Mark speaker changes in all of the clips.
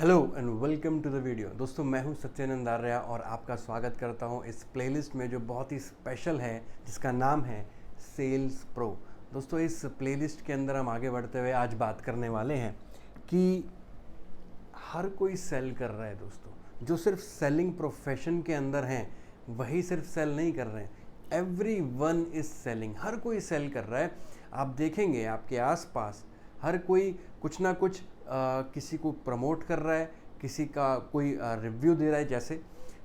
Speaker 1: Hello and welcome to the video. दोस्तों मैं हूं सत्यानंद आर्या और आपका स्वागत करता हूं इस प्लेलिस्ट में जो बहुत ही स्पेशल है, जिसका नाम है सेल्स प्रो। दोस्तों इस प्लेलिस्ट के अंदर हम आगे बढ़ते हुए आज बात करने वाले हैं कि हर कोई सेल कर रहा है। दोस्तों जो सिर्फ सेलिंग प्रोफेशन के अंदर हैं वही सिर्फ सेल नहीं कर रहे हैं, एवरी वन इज सेलिंग। हर कोई सेल कर रहा है। आप देखेंगे आपके आसपास हर कोई कुछ ना कुछ किसी को प्रमोट कर रहा है, किसी का कोई रिव्यू दे रहा है। जैसे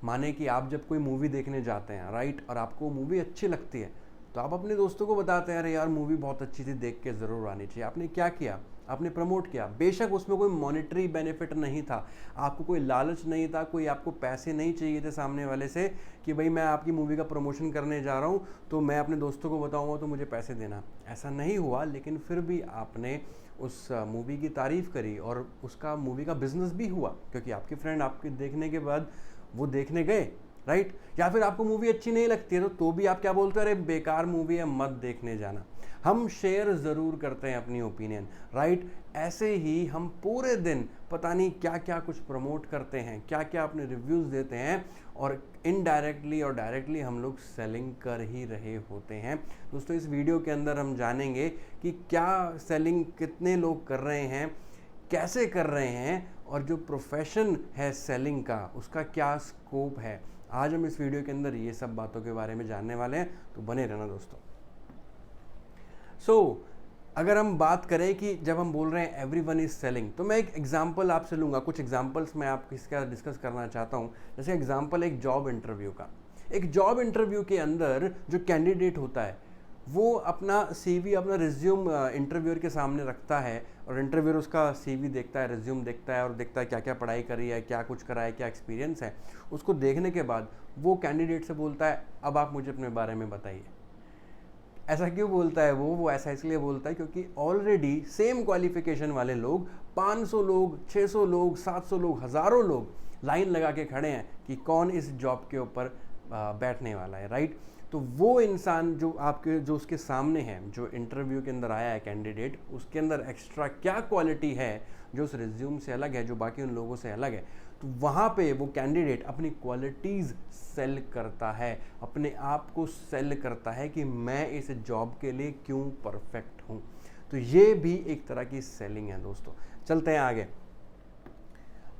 Speaker 1: माने कि आप जब कोई मूवी देखने जाते हैं, राइट, और आपको मूवी अच्छी लगती है तो आप अपने दोस्तों को बताते हैं, अरे यार मूवी बहुत अच्छी थी, देख के ज़रूर आनी चाहिए। आपने क्या किया? आपने प्रमोट किया। बेशक उसमें कोई मॉनेटरी बेनिफिट नहीं था, आपको कोई लालच नहीं था, कोई आपको पैसे नहीं चाहिए थे सामने वाले से कि भाई मैं आपकी मूवी का प्रमोशन करने जा रहा हूँ तो मैं अपने दोस्तों को बताऊँगा तो मुझे पैसे देना। ऐसा नहीं हुआ, लेकिन फिर भी आपने उस मूवी की तारीफ़ करी और उसका मूवी का बिजनेस भी हुआ, क्योंकि आपके फ्रेंड आपके देखने के बाद वो देखने गए, राइट। या फिर आपको मूवी अच्छी नहीं लगती है तो भी आप क्या बोलते हैं, अरे बेकार मूवी है, मत देखने जाना। हम शेयर ज़रूर करते हैं अपनी ओपिनियन, राइट। ऐसे ही हम पूरे दिन पता नहीं क्या क्या कुछ प्रमोट करते हैं, क्या क्या अपने रिव्यूज़ देते हैं, और इनडायरेक्टली और डायरेक्टली हम लोग सेलिंग कर ही रहे होते हैं। दोस्तों इस वीडियो के अंदर हम जानेंगे कि क्या सेलिंग कितने लोग कर रहे हैं, कैसे कर रहे हैं, और जो प्रोफेशन है सेलिंग का उसका क्या स्कोप है। आज हम इस वीडियो के अंदर ये सब बातों के बारे में जानने वाले हैं, तो बने रहना दोस्तों। अगर हम बात करें कि जब हम बोल रहे हैं एवरी वन इज सेलिंग, तो मैं एक एग्जाम्पल आपसे लूँगा। कुछ एग्जाम्पल्स मैं आपको इसका डिस्कस करना चाहता हूँ। जैसे एग्जाम्पल एक जॉब इंटरव्यू का। एक जॉब इंटरव्यू के अंदर जो कैंडिडेट होता है वो अपना सीवी, अपना रिज्यूम इंटरव्यूअर के सामने रखता है, और इंटरव्यूअर उसका सीवी देखता है, रिज्यूम देखता है और देखता है क्या क्या पढ़ाई करी है, क्या कुछ करा है, क्या एक्सपीरियंस है। उसको देखने के बाद वो कैंडिडेट से बोलता है, अब आप मुझे अपने बारे में बताइए। ऐसा क्यों बोलता है वो ऐसा इसलिए बोलता है क्योंकि ऑलरेडी सेम क्वालिफिकेशन वाले लोग 500 लोग, 600 लोग, 700 लोग, हज़ारों लोग लाइन लगा के खड़े हैं कि कौन इस जॉब के ऊपर बैठने वाला है, राइट। तो वो इंसान जो उसके सामने है, जो इंटरव्यू के अंदर आया है कैंडिडेट, उसके अंदर एक्स्ट्रा क्या क्वालिटी है जो उस रिज्यूम से अलग है, जो बाकी उन लोगों से अलग है, तो वहाँ पे वो कैंडिडेट अपनी क्वालिटीज़ सेल करता है, अपने आप को सेल करता है कि मैं इस जॉब के लिए क्यों परफेक्ट हूँ। तो ये भी एक तरह की सेलिंग है दोस्तों। चलते हैं आगे।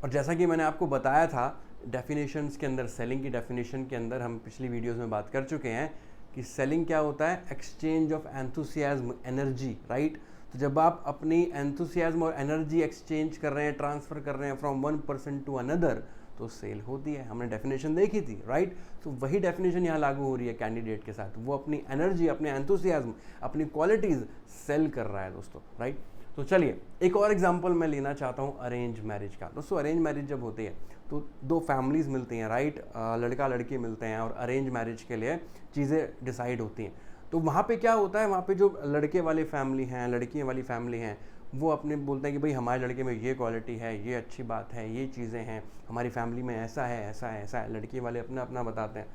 Speaker 1: और जैसा कि मैंने आपको बताया था डेफिनेशंस के अंदर, सेलिंग की डेफिनेशन के अंदर हम पिछली वीडियोस में बात कर चुके हैं कि सेलिंग क्या होता है, exchange of enthusiasm, energy, right. तो जब आप अपनी एंथुसियाज्म और एनर्जी एक्सचेंज कर रहे हैं, ट्रांसफ़र कर रहे हैं from one person to another, तो सेल होती है। हमने डेफिनेशन देखी थी, राइट। तो वही डेफिनेशन यहाँ लागू हो रही है कैंडिडेट के साथ। वो अपनी एनर्जी, अपने एंथुसियाज्म, अपनी क्वालिटीज़ सेल कर रहा है दोस्तों, राइट। तो चलिए एक और एग्जांपल मैं लेना चाहता हूँ अरेंज मैरिज का। दोस्तों अरेंज मैरिज जब होती है तो दो फैमिलीज़ मिलती हैं, राइट, लड़का लड़की मिलते हैं और अरेंज मैरिज के लिए चीज़ें डिसाइड होती हैं। तो वहाँ पे क्या होता है, वहाँ पे जो लड़के वाली फैमिली हैं, लड़की वाली फैमिली हैं, वो अपने बोलते हैं कि भाई हमारे लड़के में ये क्वालिटी है, ये अच्छी बात है, ये चीज़ें हैं, हमारी फैमिली में ऐसा है, ऐसा है, ऐसा है। लड़की वाले अपना अपना बताते हैं।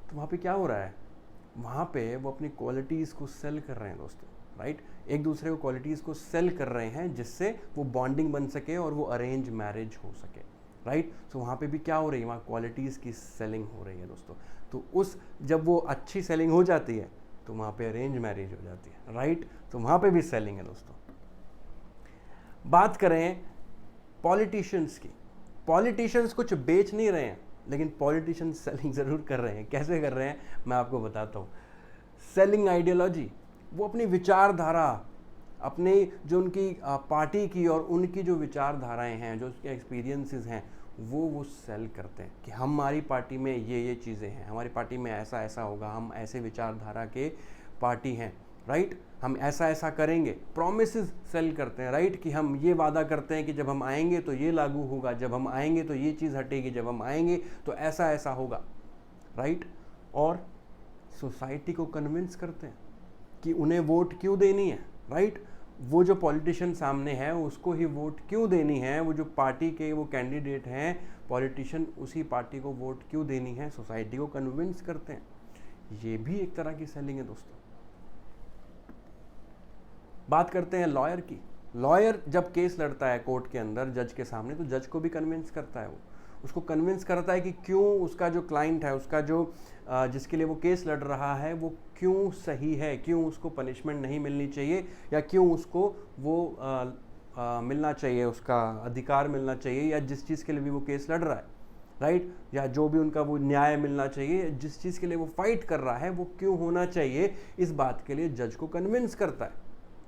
Speaker 1: तो वहाँ पे क्या हो रहा है, वहाँ पे वो अपनी क्वालिटीज़ को सेल कर रहे हैं दोस्तों, राइट। एक दूसरे को क्वालिटीज़ को सेल कर रहे हैं जिससे वो बॉन्डिंग बन सके और वो अरेंज मैरिज हो सके, राइट। तो वहाँ पे भी क्या हो रही है, वहाँ क्वालिटीज़ की सेलिंग हो रही है दोस्तों। तो जब वो अच्छी सेलिंग हो जाती है तो वहाँ पे अरेंज मैरिज हो जाती है, राइट। तो वहाँ पे भी सेलिंग है दोस्तों। बात करें पॉलिटिशियंस की। पॉलिटिशियंस कुछ बेच नहीं रहे हैं, लेकिन पॉलिटिशियंस सेलिंग ज़रूर कर रहे हैं। कैसे कर रहे हैं मैं आपको बताता हूँ। सेलिंग आइडियोलॉजी, वो अपनी विचारधारा, अपने जो उनकी पार्टी की और उनकी जो विचारधाराएं हैं, जो उसके एक्सपीरियंसेस हैं, वो सेल करते हैं कि हमारी पार्टी में ये चीज़ें हैं, हमारी पार्टी में ऐसा ऐसा होगा, हम ऐसे विचारधारा के पार्टी हैं, राइट, हम ऐसा ऐसा करेंगे। प्रोमिसेस सेल करते हैं, राइट, कि हम ये वादा करते हैं कि जब हम आएंगे तो ये लागू होगा, जब हम आएंगे तो ये चीज़ हटेगी, जब हम आएंगे तो ऐसा ऐसा होगा, राइट। और सोसाइटी को कन्विंस करते हैं कि उन्हें वोट क्यों देनी है, राइट। वो जो पॉलिटिशियन सामने है उसको ही वोट क्यों देनी है, वो जो पार्टी के वो कैंडिडेट हैं पॉलिटिशियन, उसी पार्टी को वोट क्यों देनी है, सोसाइटी को कन्विंस करते हैं। ये भी एक तरह की सेलिंग है दोस्तों। बात करते हैं लॉयर की। लॉयर जब केस लड़ता है कोर्ट के अंदर जज के सामने, तो जज को भी कन्विंस करता है, वो उसको कन्विंस करता है कि क्यों उसका जो क्लाइंट है, उसका जो जिसके लिए वो केस लड़ रहा है, वो क्यों सही है, क्यों उसको पनिशमेंट नहीं मिलनी चाहिए, या क्यों उसको वो मिलना चाहिए, उसका अधिकार मिलना चाहिए, या जिस चीज़ के लिए भी वो केस लड़ रहा है, राइट, या जो भी उनका वो न्याय मिलना चाहिए, जिस चीज़ के लिए वो फाइट कर रहा है वो क्यों होना चाहिए, इस बात के लिए जज को कन्विंस करता है,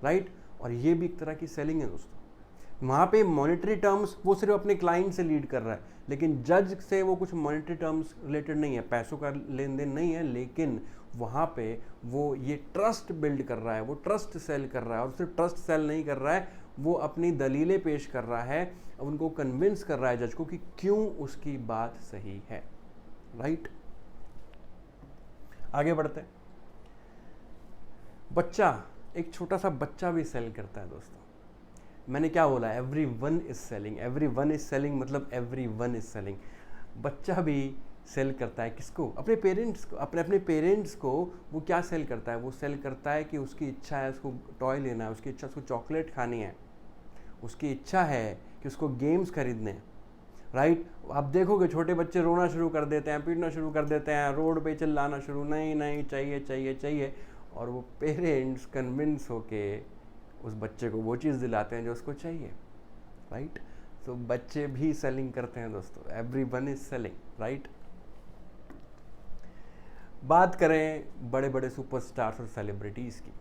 Speaker 1: राइट। और ये भी एक तरह की सेलिंग है दोस्तों। वहाँ पे मॉनेटरी टर्म्स वो सिर्फ अपने क्लाइंट से लीड कर रहा है, लेकिन जज से वो कुछ मॉनेटरी टर्म्स रिलेटेड नहीं है, पैसों का लेन देन नहीं है, लेकिन वहाँ पे वो ये ट्रस्ट बिल्ड कर रहा है, वो ट्रस्ट सेल कर रहा है। और सिर्फ ट्रस्ट सेल नहीं कर रहा है, वो अपनी दलीलें पेश कर रहा है, उनको कन्विंस कर रहा है जज को कि क्यों उसकी बात सही है, राइट। आगे बढ़ते हैं। बच्चा, एक छोटा सा बच्चा भी सेल करता है दोस्तों। मैंने क्या बोला, every one is selling, every one is selling मतलब एवरी वन इज सेलिंग। बच्चा भी सेल करता है, किसको? अपने पेरेंट्स को। अपने पेरेंट्स को वो क्या सेल करता है? वो सेल करता है कि उसकी इच्छा है उसको टॉय लेना है, उसकी इच्छा उसको चॉकलेट खानी है, उसकी इच्छा है कि उसको गेम्स खरीदने हैं, राइट। आप देखोगे छोटे बच्चे रोना शुरू कर देते हैं, पीटना शुरू कर देते हैं, रोड पे चिल्लाना शुरू, नहीं नहीं चाहिए चाहिए चाहिए, और वो पेरेंट्स कन्विंस होके उस बच्चे को वो चीज़ दिलाते हैं जो उसको चाहिए, राइट। तो बच्चे भी सेलिंग करते हैं दोस्तों, every one is selling, right. बात करें बड़े बड़े सुपरस्टार्स और सेलिब्रिटीज़ की,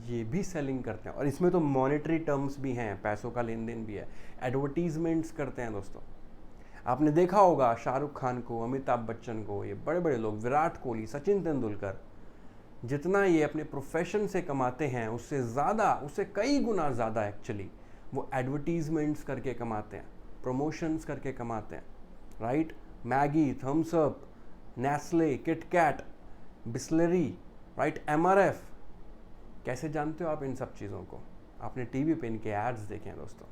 Speaker 1: ये भी सेलिंग करते हैं, और इसमें तो मॉनेटरी टर्म्स भी हैं, पैसों का लेन देन भी है, एडवर्टीजमेंट्स करते हैं दोस्तों। आपने देखा होगा शाहरुख खान को, अमिताभ बच्चन को, ये बड़े बड़े लोग, विराट कोहली, सचिन तेंदुलकर, जितना ये अपने प्रोफेशन से कमाते हैं उससे ज़्यादा, उससे कई गुना ज़्यादा एक्चुअली वो एडवर्टीजमेंट्स करके कमाते हैं, प्रमोशंस करके कमाते हैं, right. Maggi, Thums Up, Nestle, KitKat, Bisleri, right, MRF, कैसे जानते हो आप इन सब चीज़ों को? आपने टीवी पे इनके एड्स देखे हैं दोस्तों,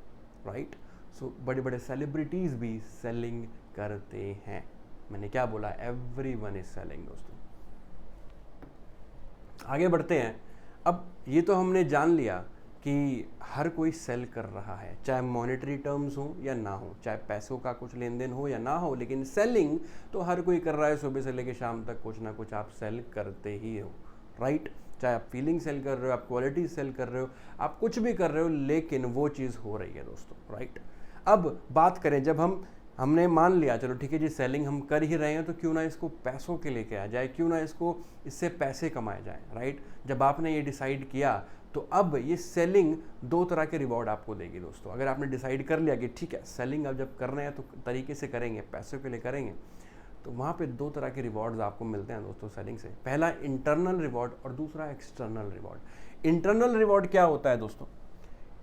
Speaker 1: राइट। सो बड़े बड़े सेलिब्रिटीज़ भी सेलिंग करते हैं। मैंने क्या बोला? एवरी वन इज सेलिंग दोस्तों। आगे बढ़ते हैं। अब ये तो हमने जान लिया कि हर कोई सेल कर रहा है, चाहे मॉनेटरी टर्म्स हो या ना हो, चाहे पैसों का कुछ लेन देन हो या ना हो, लेकिन सेलिंग तो हर कोई कर रहा है। सुबह से लेकर शाम तक कुछ ना कुछ आप सेल करते ही हो, राइट। चाहे आप फीलिंग सेल कर रहे हो, आप क्वालिटी सेल कर रहे हो, आप कुछ भी कर रहे हो, लेकिन वो चीज़ हो रही है दोस्तों, राइट। अब बात करें, जब हमने मान लिया चलो ठीक है जी, सेलिंग हम कर ही रहे हैं, तो क्यों ना इसको पैसों के लेके आ जाए, क्यों ना इसको इससे पैसे कमाए जाए, राइट। जब आपने ये डिसाइड किया, तो अब ये सेलिंग दो तरह के रिवॉर्ड आपको देगी दोस्तों। अगर आपने डिसाइड कर लिया कि ठीक है सेलिंग अब जब कर रहे हैं तो तरीके से करेंगे, पैसों के लिए करेंगे, तो वहाँ पे दो तरह के रिवॉर्ड्स आपको मिलते हैं दोस्तों सेलिंग से। पहला इंटरनल रिवॉर्ड और दूसरा एक्सटर्नल रिवॉर्ड। इंटरनल रिवॉर्ड क्या होता है दोस्तों?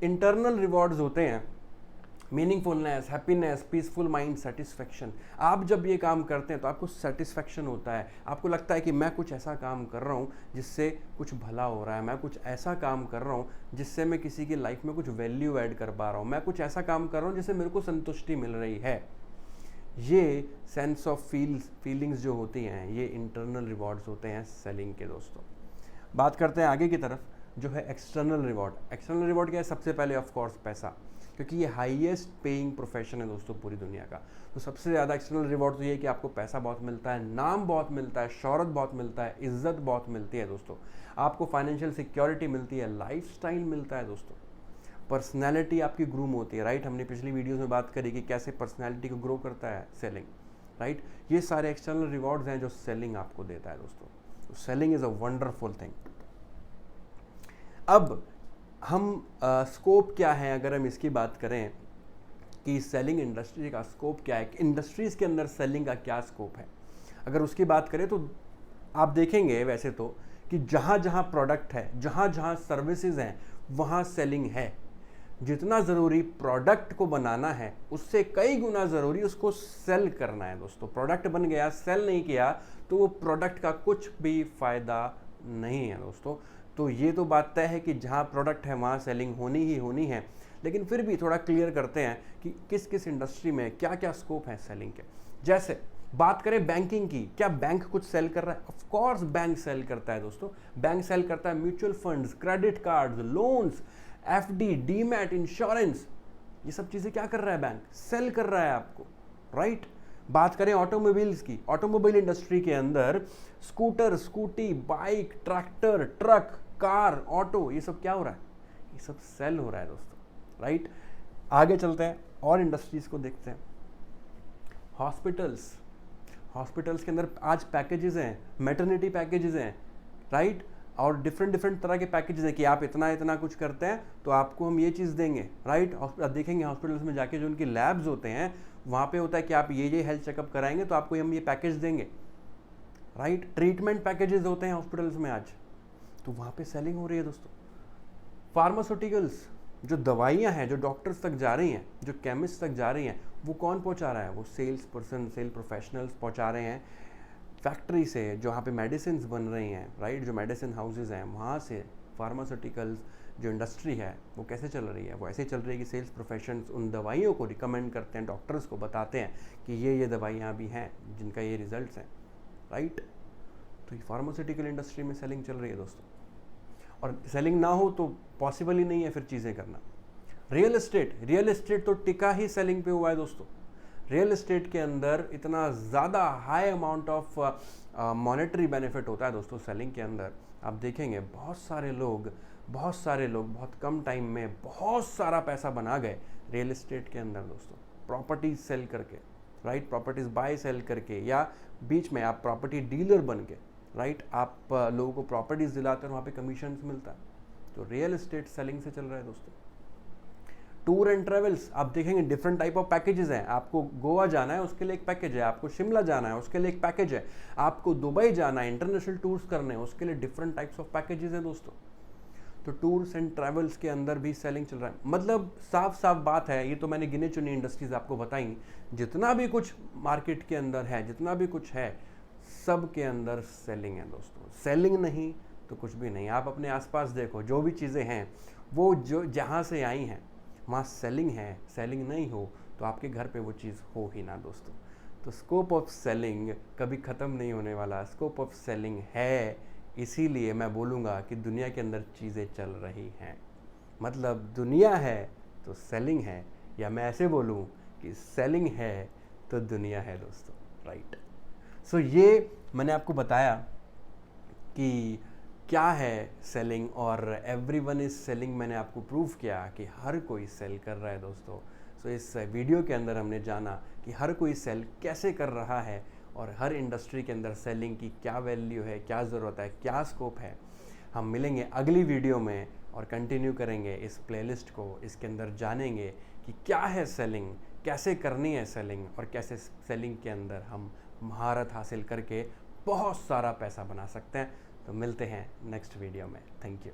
Speaker 1: इंटरनल रिवॉर्ड्स होते हैं meaningfulness, happiness, peaceful mind, satisfaction. आप जब ये काम करते हैं तो आपको सेटिस्फेक्शन होता है, आपको लगता है कि मैं कुछ ऐसा काम कर रहा हूँ जिससे कुछ भला हो रहा है, मैं कुछ ऐसा काम कर रहा हूँ जिससे मैं किसी की लाइफ में कुछ वैल्यू ऐड कर पा रहा हूँ, मैं कुछ ऐसा काम कर रहा हूँ जिससे मेरे को संतुष्टि मिल रही है। ये सेंस ऑफ फीलिंग्स जो होती हैं, ये इंटरनल रिवॉर्ड्स होते हैं सेलिंग के दोस्तों। बात करते हैं आगे की तरफ, जो है एक्सटर्नल रिवॉर्ड। एक्सटर्नल रिवॉर्ड क्या है? सबसे पहले ऑफ कोर्स पैसा, क्योंकि ये हाईएस्ट पेइंग प्रोफेशन है दोस्तों पूरी दुनिया का। तो सबसे ज़्यादा एक्सटर्नल रिवॉर्ड तो ये है कि आपको पैसा बहुत मिलता है, नाम बहुत मिलता है, शोहरत बहुत मिलता है, इज्जत बहुत मिलती है दोस्तों, आपको फाइनेंशियल सिक्योरिटी मिलती है, लाइफस्टाइल मिलता है दोस्तों, पर्सनैलिटी आपकी ग्रूम होती है, राइट। हमने पिछली वीडियोज़ में बात करी कि कैसे पर्सनैलिटी को ग्रो करता है सेलिंग, राइट। ये सारे एक्सटर्नल रिवॉर्ड्स हैं जो सेलिंग आपको देता है दोस्तों। Selling is a wonderful thing. अब हम स्कोप क्या है, अगर हम इसकी बात करें कि सेलिंग इंडस्ट्री का स्कोप क्या है, इंडस्ट्रीज़ के अंदर सेलिंग का क्या स्कोप है, अगर उसकी बात करें तो आप देखेंगे वैसे तो कि जहाँ जहाँ प्रोडक्ट है, जहाँ जहाँ सर्विसेज हैं, वहाँ सेलिंग है। जितना ज़रूरी प्रोडक्ट को बनाना है, उससे कई गुना ज़रूरी उसको सेल करना है दोस्तों। प्रोडक्ट बन गया, सेल नहीं किया, तो वो प्रोडक्ट का कुछ भी फ़ायदा नहीं है दोस्तों। तो ये तो बात तय है कि जहाँ प्रोडक्ट है वहाँ सेलिंग होनी ही होनी है, लेकिन फिर भी थोड़ा क्लियर करते हैं कि किस किस इंडस्ट्री में क्या क्या स्कोप है सेलिंग के। जैसे बात करें बैंकिंग की, क्या बैंक कुछ सेल कर रहा है? ऑफ कोर्स बैंक सेल करता है दोस्तों। बैंक सेल करता है mutual funds, credit cards, loans, FD, demat, insurance, ये सब चीज़ें क्या कर रहा है बैंक? सेल कर रहा है आपको, राइट? बात करें ऑटोमोबाइल्स की, ऑटोमोबाइल इंडस्ट्री के अंदर scooter, scooty, bike, tractor, truck, car, auto, ये सब क्या हो रहा है? ये सब सेल हो रहा है दोस्तों, राइट? आगे चलते हैं और इंडस्ट्रीज को देखते हैं। हॉस्पिटल्स, हॉस्पिटल्स के अंदर आज पैकेजेस हैं, मैटरनिटी पैकेजेस हैं, राइट? और डिफरेंट डिफरेंट तरह के पैकेजेस हैं कि आप इतना इतना कुछ करते हैं तो आपको हम ये चीज़ देंगे, राइट? आप देखेंगे हॉस्पिटल्स में जाके जो उनकी लैब्स होते हैं वहाँ पे होता है कि आप ये हेल्थ चेकअप कराएंगे तो आपको हम ये पैकेज देंगे, राइट? ट्रीटमेंट पैकेजेस होते हैं हॉस्पिटल्स में आज, तो वहाँ पे सेलिंग हो रही है दोस्तों। फार्मास्यूटिकल्स, जो दवाइयाँ हैं जो डॉक्टर्स तक जा रही हैं, जो केमिस्ट तक जा रही हैं, वो कौन पहुँचा रहा है? वो सेल्स पर्सन, सेल प्रोफेशनल्स पहुँचा रहे हैं फैक्ट्री से, जहाँ पे मेडिसिन बन रही हैं, राइट? जो मेडिसिन हाउसेज हैं वहाँ से फार्मास्यूटिकल्स जो इंडस्ट्री है वो कैसे चल रही है? वो ऐसे चल रही है कि सेल्स प्रोफेशनल्स उन दवाइयों को रिकमेंड करते हैं, डॉक्टर्स को बताते हैं कि ये दवाइयाँ भी हैं जिनका ये रिजल्ट्स हैं, राइट? तो ये फार्मास्यूटिकल इंडस्ट्री में सेलिंग चल रही है दोस्तों, और सेलिंग ना हो तो पॉसिबल ही नहीं है फिर चीज़ें करना। रियल एस्टेट तो टिका ही सेलिंग पे हुआ है दोस्तों। रियल एस्टेट के अंदर इतना ज़्यादा high amount of monetary benefit होता है दोस्तों सेलिंग के अंदर। आप देखेंगे बहुत सारे लोग बहुत कम टाइम में बहुत सारा पैसा बना गए रियल एस्टेट के अंदर दोस्तों, प्रॉपर्टीज सेल करके, राइट? प्रॉपर्टीज बाय सेल करके, या बीच में आप प्रॉपर्टी डीलर बन के, राइट? आप लोगों को प्रॉपर्टीज दिलाते हैं और वहाँ पे कमीशन मिलता है। तो रियल एस्टेट सेलिंग से चल रहा है दोस्तों। टूर एंड ट्रेवल्स, आप देखेंगे डिफरेंट टाइप ऑफ पैकेजेस हैं। आपको गोवा जाना है उसके लिए एक पैकेज है, आपको शिमला जाना है उसके लिए एक पैकेज है, आपको दुबई जाना है, इंटरनेशनल टूर्स करने हैं उसके लिए डिफरेंट टाइप्स ऑफ पैकेजेस हैं दोस्तों। तो टूर्स एंड ट्रैवल्स के अंदर भी सेलिंग चल रहा है। मतलब साफ साफ बात है, ये तो मैंने गिने चुनी इंडस्ट्रीज आपको बताई, जितना भी कुछ मार्केट के अंदर है, जितना भी कुछ है, सब के अंदर सेलिंग है दोस्तों। सेलिंग नहीं तो कुछ भी नहीं। आप अपने आसपास देखो, जो भी चीज़ें हैं वो जो जहाँ से आई हैं वहाँ सेलिंग है। सेलिंग नहीं हो तो आपके घर पे वो चीज़ हो ही ना दोस्तों। तो स्कोप ऑफ सेलिंग कभी ख़त्म नहीं होने वाला, स्कोप ऑफ सेलिंग है। इसीलिए मैं बोलूँगा कि दुनिया के अंदर चीज़ें चल रही हैं, मतलब दुनिया है तो सेलिंग है, या मैं ऐसे बोलूँ कि सेलिंग है तो दुनिया है दोस्तों, राइट? सो ये मैंने आपको बताया कि क्या है सेलिंग, और एवरीवन इज़ सेलिंग मैंने आपको प्रूव किया कि हर कोई सेल कर रहा है दोस्तों। सो इस वीडियो के अंदर हमने जाना कि हर कोई सेल कैसे कर रहा है, और हर इंडस्ट्री के अंदर सेलिंग की क्या वैल्यू है, क्या ज़रूरत है, क्या स्कोप है। हम मिलेंगे अगली वीडियो में और कंटिन्यू करेंगे इस प्लेलिस्ट को। इसके अंदर जानेंगे कि क्या है सेलिंग, कैसे करनी है सेलिंग, और कैसे सेलिंग के अंदर हम महारत हासिल करके बहुत सारा पैसा बना सकते हैं। तो मिलते हैं नेक्स्ट वीडियो में। Thank you.